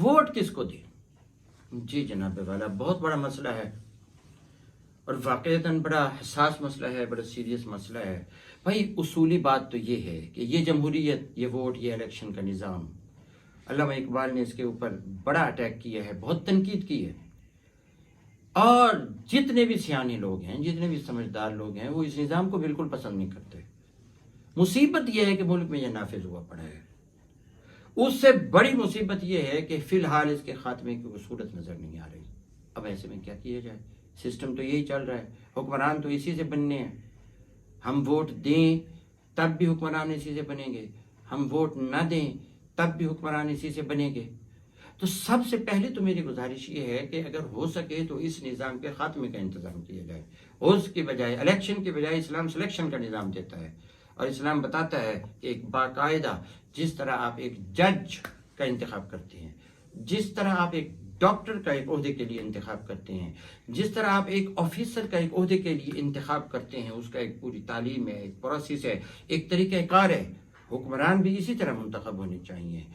Vote किसको दें? जी जनाब वाला, बहुत बड़ा मसला है और वाक़ईतन बड़ा हसास मसला है, बड़ा सीरियस मसला है भाई। उसूली बात तो ये है कि ये जमहूरियत, ये वोट, ये इलेक्शन का निज़ाम, अल्लामा इकबाल ने इसके ऊपर बड़ा अटैक किया है, बहुत तनकीद की है। और जितने भी सियाने लोग हैं, जितने भी समझदार लोग हैं, वो इस निज़ाम को बिल्कुल पसंद नहीं करते। मुसीबत यह है कि मुल्क में यह नाफिज हुआ पड़ा है। उससे बड़ी मुसीबत यह है कि फ़िलहाल इसके ख़ात्मे की कोई सूरत नज़र नहीं आ रही। अब ऐसे में क्या किया जाए? सिस्टम तो यही चल रहा है, हुक्मरान तो इसी से बनने हैं। हम वोट दें तब भी हुक्मरान इसी से बनेंगे, हम वोट ना दें तब भी हुक्मरान इसी से बनेंगे। तो सबसे पहले तो मेरी गुजारिश ये है कि अगर हो सके तो इस निज़ाम के ख़ात्मे का इंतज़ाम किया जाए। उसके बजाय, इलेक्शन के बजाय इस्लाम सिलेक्शन का निज़ाम देता है और इस्लाम बताता है कि एक बाकायदा, जिस तरह आप एक जज का इंतखाब करते हैं, जिस तरह आप एक डॉक्टर का एक ओहदे के लिए इंतखाब करते हैं, जिस तरह आप एक ऑफिसर का एक ओहदे के लिए इंतखाब करते हैं, उसका एक पूरी तालीम है, एक प्रोसेस है, एक तरीक़ाकार है। हुक्मरान भी इसी तरह मुंतखब होने चाहिए।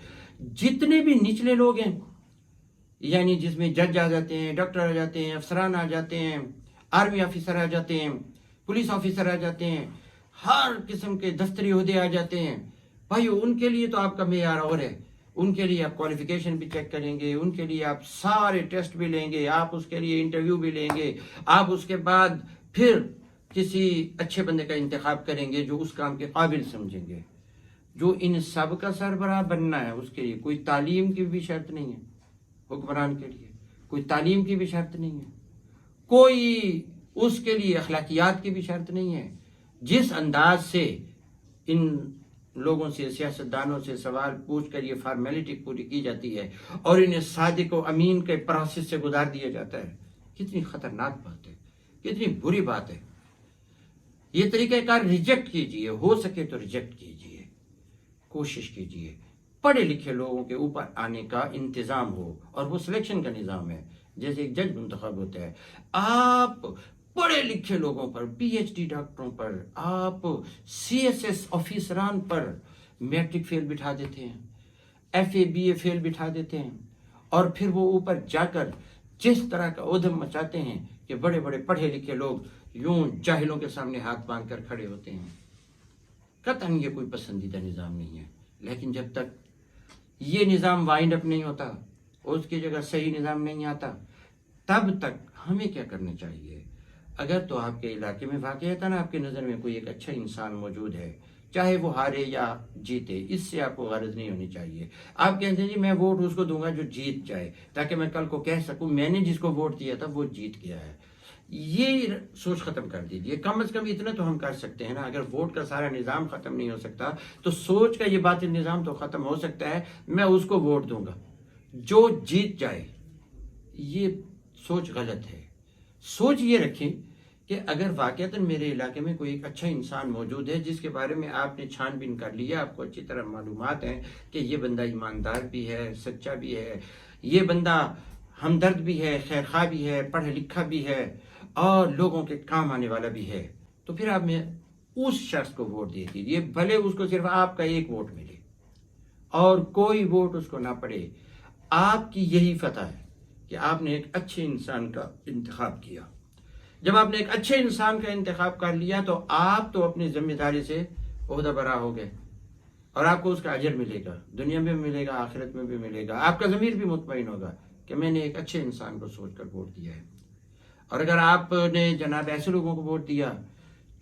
जितने भी निचले लोग हैं, यानी जिसमें जज आ जाते हैं, डॉक्टर आ जाते हैं, अफसरान आ जाते हैं, आर्मी ऑफिसर आ जाते हैं, पुलिस ऑफिसर आ जाते हैं, हर किस्म के दफ्तरी ओहदे आ जाते हैं भाई, उनके लिए तो आपका मेयार और है। उनके लिए आप क्वालिफिकेशन भी चेक करेंगे, उनके लिए आप सारे टेस्ट भी लेंगे, आप उसके लिए इंटरव्यू भी लेंगे, आप उसके बाद फिर किसी अच्छे बंदे का इंतखाब करेंगे जो उस काम के काबिल समझेंगे। जो इन सब का सरबराह बनना है, उसके लिए कोई तालीम की भी शर्त नहीं है। हुक्मरान के लिए कोई तालीम की भी शर्त नहीं है, कोई उसके लिए अखलाकियात की भी शर्त नहीं है। जिस अंदाज से इन लोगों से, सियासतदानों से सवाल पूछ कर ये फॉर्मेलिटी पूरी की जाती है और इन्हें सादिक व अमीन के प्रोसेस से गुजार दिया जाता है, कितनी खतरनाक बात है, कितनी बुरी बात है। ये तरीक़ाकार रिजेक्ट कीजिए, हो सके तो रिजेक्ट कीजिए, कोशिश कीजिए पढ़े लिखे लोगों के ऊपर आने का इंतज़ाम हो। और वो सिलेक्शन का निज़ाम है, जैसे एक जज मुंतखब होता है, आप पढ़े लिखे लोगों पर, पीएचडी डॉक्टरों पर, आप सीएसएस ऑफिसरान पर मैट्रिक फेल बिठा देते हैं, एफए बीए फेल बिठा देते हैं और फिर वो ऊपर जाकर जिस तरह का उधम मचाते हैं कि बड़े बड़े पढ़े लिखे लोग यूं जाहिलों के सामने हाथ बांध कर खड़े होते हैं। कतई ये कोई पसंदीदा निज़ाम नहीं है, लेकिन जब तक ये निज़ाम वाइंड अप नहीं होता, उसकी जगह सही निज़ाम नहीं आता, तब तक हमें क्या करना चाहिए? अगर तो आपके इलाके में वाक़ईतन आपकी नज़र में कोई एक अच्छा इंसान मौजूद है, चाहे वो हारे या जीते, इससे आपको गरज नहीं होनी चाहिए। आप कहते हैं जी मैं वोट उसको दूंगा जो जीत जाए, ताकि मैं कल को कह सकूं मैंने जिसको वोट दिया था वो जीत गया है। ये सोच ख़त्म कर दीजिए। कम से कम इतना तो हम कर सकते हैं ना, अगर वोट का सारा निज़ाम ख़त्म नहीं हो सकता तो सोच का ये बातिल निज़ाम तो ख़त्म हो सकता है। मैं उसको वोट दूंगा जो जीत जाए, ये सोच गलत है। सोच ये रखें कि अगर वाक़ईतन मेरे इलाके में कोई एक अच्छा इंसान मौजूद है जिसके बारे में आपने छानबीन कर लिया, आपको अच्छी तरह मालूमात हैं कि ये बंदा ईमानदार भी है, सच्चा भी है, ये बंदा हमदर्द भी है, खैरखा भी है, पढ़ा लिखा भी है और लोगों के काम आने वाला भी है, तो फिर आप में उस शख्स को वोट दे दीजिए, भले उसको सिर्फ आपका एक वोट मिले और कोई वोट उसको ना पड़े। आपकी यही फतह है कि आपने एक अच्छे इंसान का इंतखाब किया। जब आपने एक अच्छे इंसान का इंतखाब कर लिया तो आप तो अपनी जिम्मेदारी से ओहदा बरा हो गए और आपको उसका अजर मिलेगा, दुनिया में भी मिलेगा, आखिरत में भी मिलेगा। आपका ज़मीर भी मुतमईन होगा कि मैंने एक अच्छे इंसान को सोचकर वोट दिया है। और अगर आपने जनाब ऐसे लोगों को वोट दिया,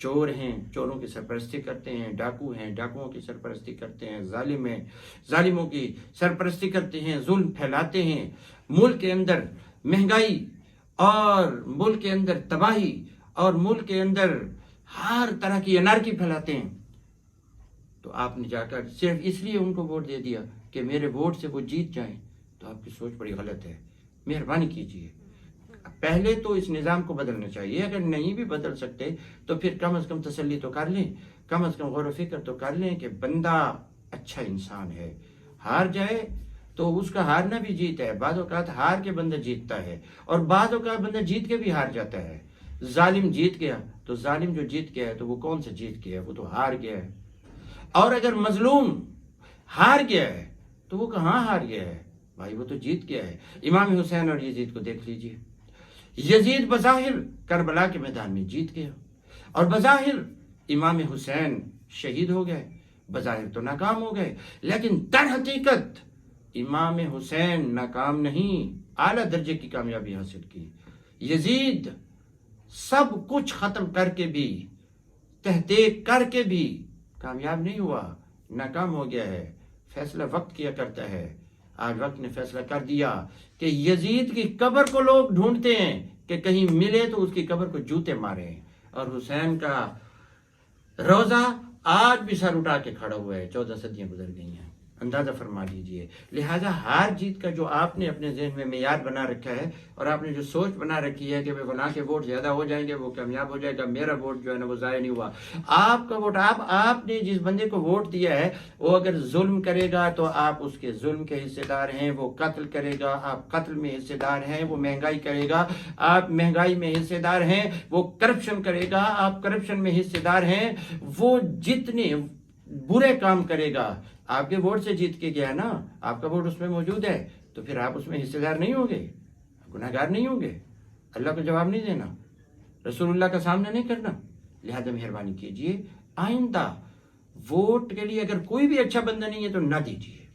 चोर हैं, चोरों की सरपरस्ती करते हैं, डाकू हैं, डाकुओं की सरपरस्ती करते हैं, जालिम हैं, जालिमों की सरपरस्ती करते हैं, जुल्म फैलाते हैं, मुल्क के अंदर महंगाई और मुल्क के अंदर तबाही और मुल्क के अंदर हर तरह की अनारकी फैलाते हैं, तो आपने जाकर सिर्फ इसलिए उनको वोट दे दिया कि मेरे वोट से वो जीत जाएं, तो आपकी सोच बड़ी गलत है। मेहरबानी कीजिए, पहले तो इस निज़ाम को बदलना चाहिए। अगर नहीं भी बदल सकते तो फिर कम से कम तसल्ली तो कर लें, कम से कम गौर व फिक्र तो कर लें कि बंदा अच्छा इंसान है। हार जाए तो उसका हारना भी जीत है, बाज़ औक़ात हार के बंदा जीतता है और बाज़ औक़ात बंदा जीत के भी हार जाता है। जालिम जीत गया तो जालिम जो जीत गया है तो वो कौन सा जीत गया है, वो तो हार गया है। और अगर मजलूम हार गया है तो वो कहाँ हार गया है, بھائی وہ تو جیت گیا ہے۔ امام حسین اور یزید کو دیکھ لیجئے، یزید بظاہر کربلا کے میدان میں جیت گیا اور بظاہر امام حسین شہید ہو گئے، بظاہر تو ناکام ہو گئے، لیکن در حقیقت امام حسین ناکام نہیں، اعلیٰ درجے کی کامیابی حاصل کی۔ یزید سب کچھ ختم کر کے بھی، تحقیق کر کے بھی کامیاب نہیں ہوا، ناکام ہو گیا ہے۔ فیصلہ وقت کیا کرتا ہے، آج وقت نے فیصلہ کر دیا کہ یزید کی قبر کو لوگ ڈھونڈتے ہیں کہ کہیں ملے تو اس کی قبر کو جوتے مارے، اور حسین کا روزہ آج بھی سر اٹھا کے کھڑا ہوا ہے، 14 صدیاں گزر گئی ہیں، اندازہ فرما لیجئے۔ لہٰذا ہار جیت کا جو آپ نے اپنے ذہن میں معیار بنا رکھا ہے اور آپ نے جو سوچ بنا رکھی ہے کہ فلاں کے ووٹ زیادہ ہو جائیں گے وہ کامیاب ہو جائے گا، میرا ووٹ جو ہے نا وہ ضائع نہیں ہوا۔ آپ کا ووٹ، آپ نے جس بندے کو ووٹ دیا ہے وہ اگر ظلم کرے گا تو آپ اس کے ظلم کے حصے دار ہیں، وہ قتل کرے گا آپ قتل میں حصے دار ہیں، وہ مہنگائی کرے گا آپ مہنگائی میں حصے دار ہیں، وہ کرپشن کرے گا آپ کرپشن میں حصے دار ہیں، وہ جتنے برے کام کرے گا آپ کے ووٹ سے جیت کے گیا نا، آپ کا ووٹ اس میں موجود ہے، تو پھر آپ اس میں حصے دار نہیں ہوں گے، گناہ گار نہیں ہوں گے، اللہ کو جواب نہیں دینا، رسول اللہ کا سامنا نہیں کرنا۔ لہذا مہربانی کیجئے آئندہ ووٹ کے لیے اگر کوئی بھی اچھا بندہ نہیں ہے تو نہ دیجیے۔